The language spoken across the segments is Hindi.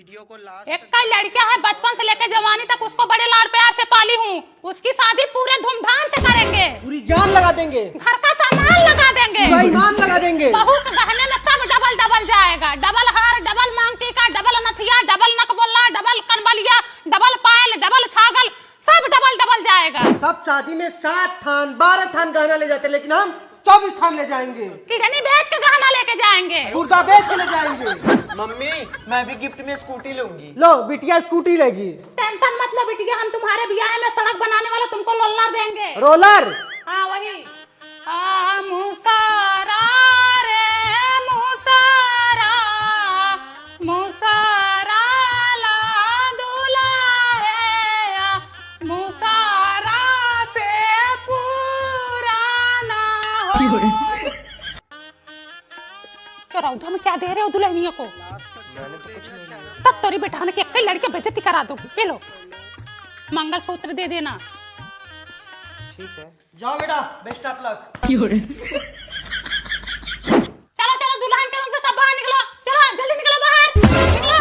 वीडियो को लास्ट एक का लड़का है, बचपन से लेकर जवानी तक उसको बड़े लाड प्यार से पाली हूँ। उसकी शादी पूरे धूमधाम से करेंगे, पूरी जान लगा देंगे, घर का सामान लगा देंगे, ईमान लगा देंगे। बहू के गहने में सब डबल डबल जाएगा, डबल हार, डबल मांग टीका, डबल नथिया, डबल नकबोला, डबल कनबलिया, डबल पायल, डबल छागल, सब डबल डबल जाएगा। सब शादी में 7 थान 12 थान गहना ले जाते, लेकिन हम 24 थान ले जाएंगे। किडनी बेच के गहना लेके जाएंगे, गुर्दा बेच के ले जाएंगे। मम्मी मैं भी गिफ्ट में स्कूटी लूंगी। लो बिटिया स्कूटी लेगी। टेंशन मत लो बिटिया, हम तुम्हारे ब्याह में सड़क बनाने वाला तुमको रोलर देंगे। रोलर? हाँ वही। मुसारा रे मुसारा, मुसारा ला दुलारे, मुसारा से पुराना हो। चलो उधर में क्या दे रहे हो दुल्हनियों को? तब तोरी बेटा ने एक लड़के बेइज्जती करा दोगी। ये लो मंगलसूत्र दे देना। ठीक है, जाओ बेटा, बेस्ट ऑफ लक। चलो चलो दुल्हन के रूम से सब बाहर निकलो, चलो जल्दी निकलो बाहर निकलो।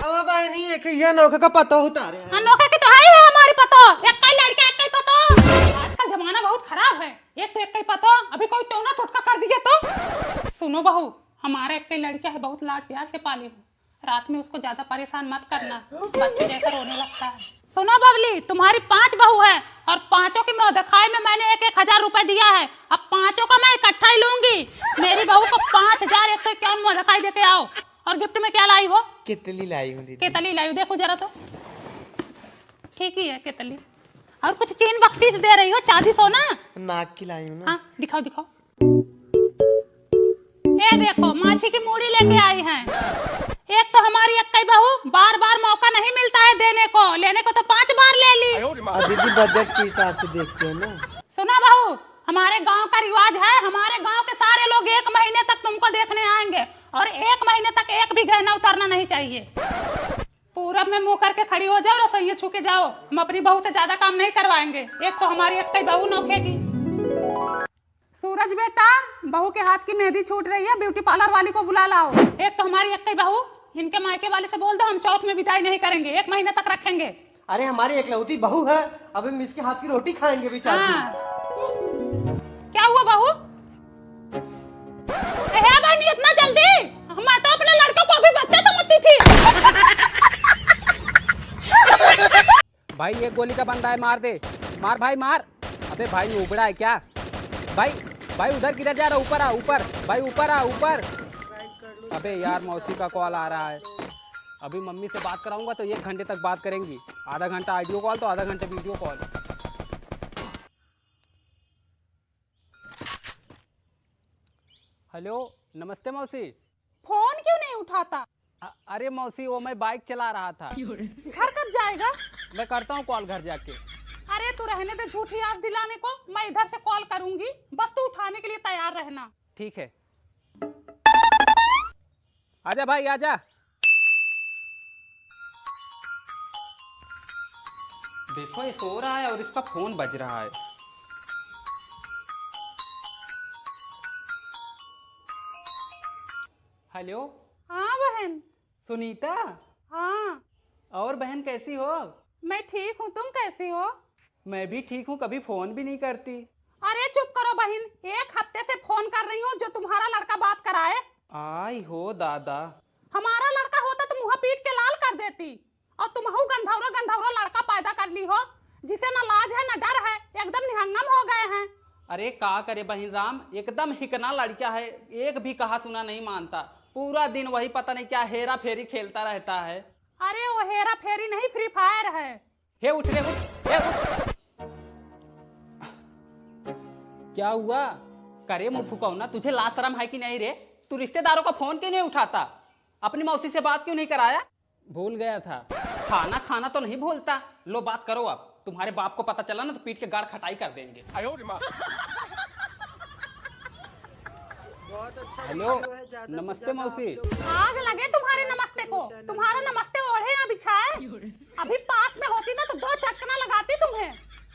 अब भाई नहीं है कि यह नौके का पता उतारे हैं। अनोखा की तो है ही है हमारी पतो, एक कई लड़का एक कई पतो। आजकल जमाना बहुत खराब है, एक तो एक कई पतो, अभी कोई टोना टोटका कर दिए तो। सुनो बहू, हमारा एक कई लड़का है, बहुत लाड प्यार से पाली हूँ। रात में उसको ज्यादा परेशान मत करना, बच्चे जैसा रोने लगता है। सुनो बबली, तुम्हारी 5 बहू है और 5 की मौदखाई में मैंने 1,000 रुपए दिया है। अब 5 का मैं इकट्ठा ही लूंगी। मेरी बहू को 5,151 मौदखाई देके आओ। और गिफ्ट में क्या लाई हो? केतली लाई हूँ दीदी। केतली लाई हो, देखो जरा तो ठीक ही है केतली। और कुछ चीन बख्शीश दे रही हो, चांदी सोना? नाक की लाई हूँ ना। हाँ दिखाओ दिखाओ। ये देखो माछी की मूड़ी लेके आई हैं। एक तो हमारी अक्कई बहू, बार बार मौका नहीं मिलता है देने को, लेने को तो 5 बार ले ली। दीदी बजट के हिसाब से देखते हो ना। सुना बहू, हमारे गांव का रिवाज है, हमारे गांव के सारे लोग 1 महीने तक तुमको देखने आएंगे और 1 महीने तक एक भी गहना उतारना नहीं चाहिए। पूरब में मुंह करके खड़ी हो जाओ, रसोइया छू के जाओ। हम अपनी बहू से ज्यादा काम नहीं करवाएंगे। एक तो हमारी अक्कई बहू नौखेगी। सूरज बेटा, बहू के हाथ की मेहंदी छूट रही है, ब्यूटी पार्लर वाली को बुला लाओ। एक तो हमारी अक्कई बहू, इनके मायके वाले से बोल दो हम चौथ में विदाई नहीं करेंगे, 1 महीने तक रखेंगे। अरे हमारी एकलौती बहू है, अब हम इसके हाथ की रोटी खाएंगे बेचारी। हाँ। क्या हुआ बहू? है बहनी इतना जल्दी? मैं तो अपने लड़कों को अभी बच्चा समझती थी। भाई एक गोली का बंदा है, मार दे, मार भाई मार। अबे भाई उबड़ा है क्या? भाई भाई उधर किधर जा रहा? ऊपर आ, ऊपर भाई, ऊपर आ, ऊपर। अबे यार मौसी का कॉल आ रहा है, अभी मम्मी से बात कराऊंगा तो 1 घंटे तक बात करेंगी। आधा घंटा ऑडियो कॉल तो आधा घंटा वीडियो कॉल। हेलो नमस्ते मौसी। फोन क्यों नहीं उठाता? अरे मौसी वो मैं बाइक चला रहा था। घर कब जाएगा? मैं करता हूँ कॉल घर जाके। अरे तू रहने दे झूठी आस दिलाने को, मैं इधर से कॉल करूंगी, बस तू उठाने के लिए तैयार रहना। ठीक है, आजा भाई आजा। देखो ये सो रहा है और इसका फोन बज रहा है। हेलो। हाँ बहन। सुनीता? हाँ। और बहन कैसी हो? मैं ठीक हूँ, तुम कैसी हो? मैं भी ठीक हूँ, कभी फोन भी नहीं करती। अरे चुप करो बहन, 1 हफ्ते से फोन कर रही हूँ, जो तुम्हारा लड़का बात कराए। आई हो दादा। हमारा लड़का होता तो मुँह पीट के लाल कर देती, और तुम्हारा गंधौरा गंधौरा लड़का पैदा कर ली हो, जिसे न लाज है न डर है, एकदम निहंगम हो गए हैं। अरे का करे बहन राम, एकदम हिकना लड़का है, एक भी कहा सुना नहीं मानता। पूरा दिन वही पता नहीं क्या हेरा फेरी खेलता रहता है। अरे वो हेरा फेरी नहीं, फ्री फायर है। हे उठ रे उठ, हे उठ। क्या हुआ? करे मुंह फुकाऊना, तुझे लाज शर्म है कि नहीं रे? तू रिश्तेदारों का फोन क्यों नहीं उठाता? अपनी मौसी से बात क्यों नहीं कराया? भूल गया था। खाना खाना तो नहीं भूलता। लो बात करो अब, तुम्हारे बाप को पता चला ना तो पीट के गाड़ खटाई कर देंगे। हेलो नमस्ते मौसी। आग लगे तुम्हारे नमस्ते को, तुम्हारा नमस्ते ओढ़े या बिछाए। अभी पास में होती ना तो 2 चटकना लगाती तुम्हें,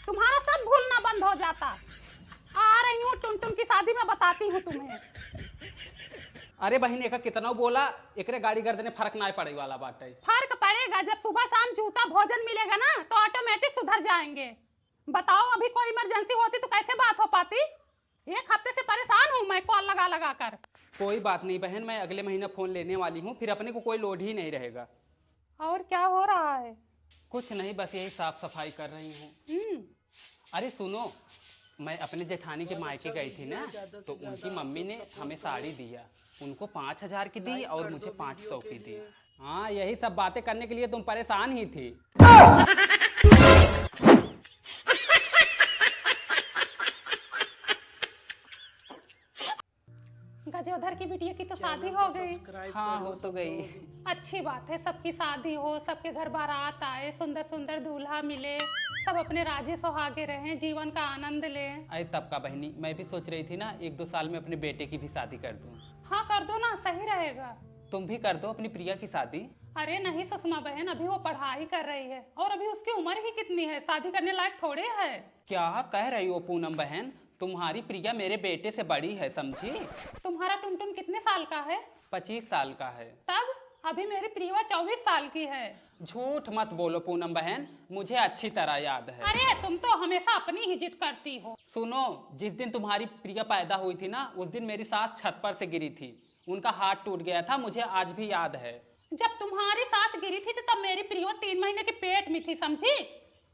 तुम्हारा सब भूलना बंद हो जाता। आ रही हूँ टुनटुन की शादी में, बताती हूँ तुम्हें। अरे बहन एक कितना बोला एकरे गाड़ी गर्दने फर्क ना पड़े वाला बात है। फर्क पड़ेगा जब सुबह शाम जूता भोजन मिलेगा ना तो ऑटोमेटिक सुधर जाएंगे। बताओ अभी कोई इमरजेंसी होती तो कैसे बात हो पाती। एक हफ्ते से परेशान हूँ मैं कॉल लगा लगा कर। कोई बात नहीं बहन, मैं अगले महीना फोन लेने वाली हूँ, फिर अपने को कोई लोड ही नहीं रहेगा। और क्या हो रहा है? कुछ नहीं, बस यही साफ सफाई कर रही हूँ। अरे सुनो, मैं अपने जेठानी के मायके गई थी ना, तो उनकी मम्मी ने हमें साड़ी दिया। उनको 5,000 की दी और मुझे 500 की दी। हाँ, यही सब बातें करने के लिए तुम परेशान ही थी। गजोधर की बिटिया की तो शादी हो गई। हाँ हो तो गई। अच्छी बात है, सबकी शादी हो, सबके घर बारात आए, सुंदर सुंदर दूल्हा मिले, सब अपने राजे सुहागे रहें, जीवन का आनंद लें। अरे तब का बहनी, मैं भी सोच रही थी ना 1-2 साल में अपने बेटे की भी शादी कर दूं। हाँ कर दो ना, सही रहेगा। तुम भी कर दो अपनी प्रिया की शादी। अरे नहीं सुषमा बहन, अभी वो पढ़ाई कर रही है और अभी उसकी उम्र ही कितनी है, शादी करने लायक थोड़े है। क्या कह रही हो पूनम बहन, तुम्हारी प्रिया मेरे बेटे से बड़ी है, समझी। तुम्हारा टुनटुन कितने साल का है? 25 साल का है। तब अभी मेरी प्रिया 24 साल की है। झूठ मत बोलो पूनम बहन, मुझे अच्छी तरह याद है। अरे तुम तो हमेशा अपनी ही जिद करती हो। सुनो, जिस दिन तुम्हारी प्रिया पैदा हुई थी ना, उस दिन मेरी सास छत पर से गिरी थी, उनका हाथ टूट गया था, मुझे आज भी याद है। जब तुम्हारी सास गिरी थी तो तब मेरी प्रिया 3 महीने के पेट में थी, समझी।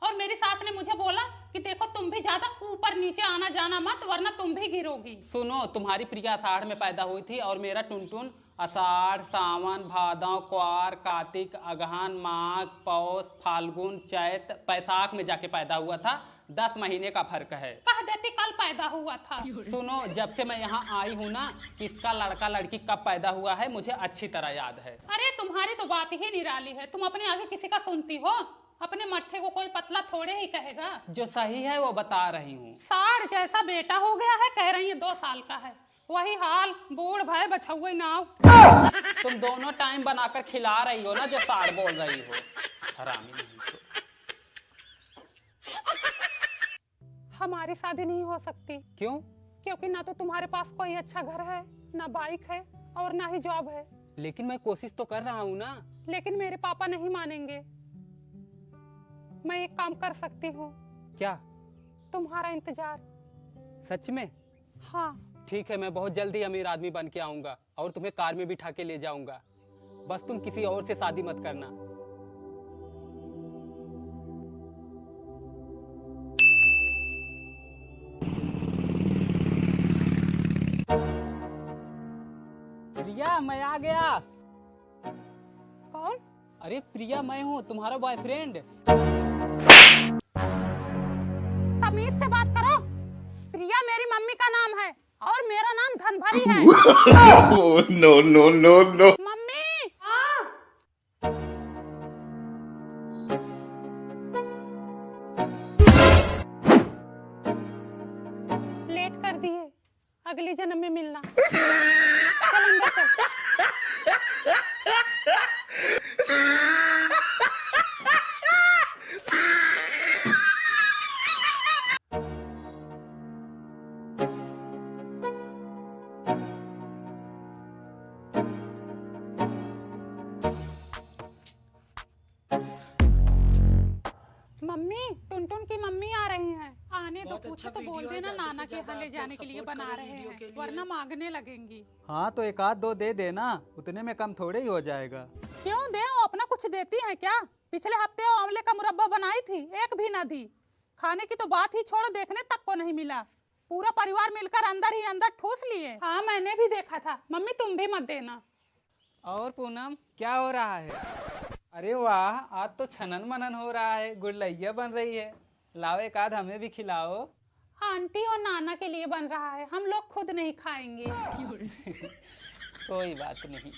और मेरी सास ने मुझे बोला कि देखो तुम भी ज्यादा ऊपर नीचे आना जाना मत, वरना तुम भी गिरोगी। सुनो, तुम्हारी प्रिया आषाढ़ में पैदा हुई थी और मेरा टुनटुन आषाढ़, सावन, भादव, क्वार, कार्तिक, अगहन, माघ, पौष, फाल्गुन, चैत, बैसाख में जाके पैदा हुआ था। 10 महीने का फर्क है। कह देती कल पैदा हुआ था। सुनो, जब से मैं यहाँ आई हूँ ना, किसका लड़का लड़की कब पैदा हुआ है मुझे अच्छी तरह याद है। अरे तुम्हारी तो बात ही निराली है, तुम अपने आगे किसी का सुनती हो। अपने मट्ठे को कोई पतला थोड़े ही कहेगा। जो सही है वो बता रही हूँ। साढ़ जैसा बेटा हो गया है, कह रही है 2 साल का है। वही हाल, बूढ़ भाई बछुए नाव। तुम दोनों टाइम बनाकर खिला रही हो ना, जो साड़ बोल रही हो। हरामी नहीं तो। हमारी शादी नहीं हो सकती। क्यों? क्योंकि ना तो तुम्हारे पास कोई अच्छा घर है, ना बाइक है और ना ही जॉब है। लेकिन मैं कोशिश तो कर रहा हूँ ना। लेकिन मेरे पापा नहीं मानेंगे। मैं एक काम कर सकती हूँ। क्या? तुम्हारा इंतजार। सच में? हाँ। ठीक है, मैं बहुत जल्दी अमीर आदमी बन के आऊंगा और तुम्हें कार में बिठा के ले जाऊंगा। बस तुम किसी और से शादी मत करना। प्रिया, मैं आ गया। कौन? अरे प्रिया, मैं हूँ तुम्हारा बॉयफ्रेंड। तमीज से बात करो। प्रिया मेरी मम्मी का नाम है और मेरा नाम धनभरी है। No no no no. Mummy. हाँ। लेट कर दिए, अगले जन्म में मिलना। चल अंदर चल। मम्मी, टुनटुन की मम्मी आ रही हैं। आने दो, पूछे तो बोल देना नाना के यहाँ ले जाने के लिए बना रहे हैं, वरना मांगने लगेंगी। हाँ तो 1-2 दे देना, उतने में कम थोड़े ही हो जाएगा। क्यों दे, वो अपना कुछ देती है क्या? पिछले हफ्ते वो आंवले का मुरब्बा बनाई थी, एक भी ना दी। खाने की तो बात ही छोड़ो, देखने तक को नहीं मिला। पूरा परिवार मिलकर अंदर ही अंदर ठूस लिए। हाँ मैंने भी देखा था। मम्मी तुम भी मत देना। और पूनम, क्या हो रहा है? अरे वाह, आज तो छनन मनन हो रहा है, गुड़लैया बन रही है। लाओ एक आध हमें भी खिलाओ। आंटी और नाना के लिए बन रहा है, हम लोग खुद नहीं खाएंगे। कोई बात नहीं।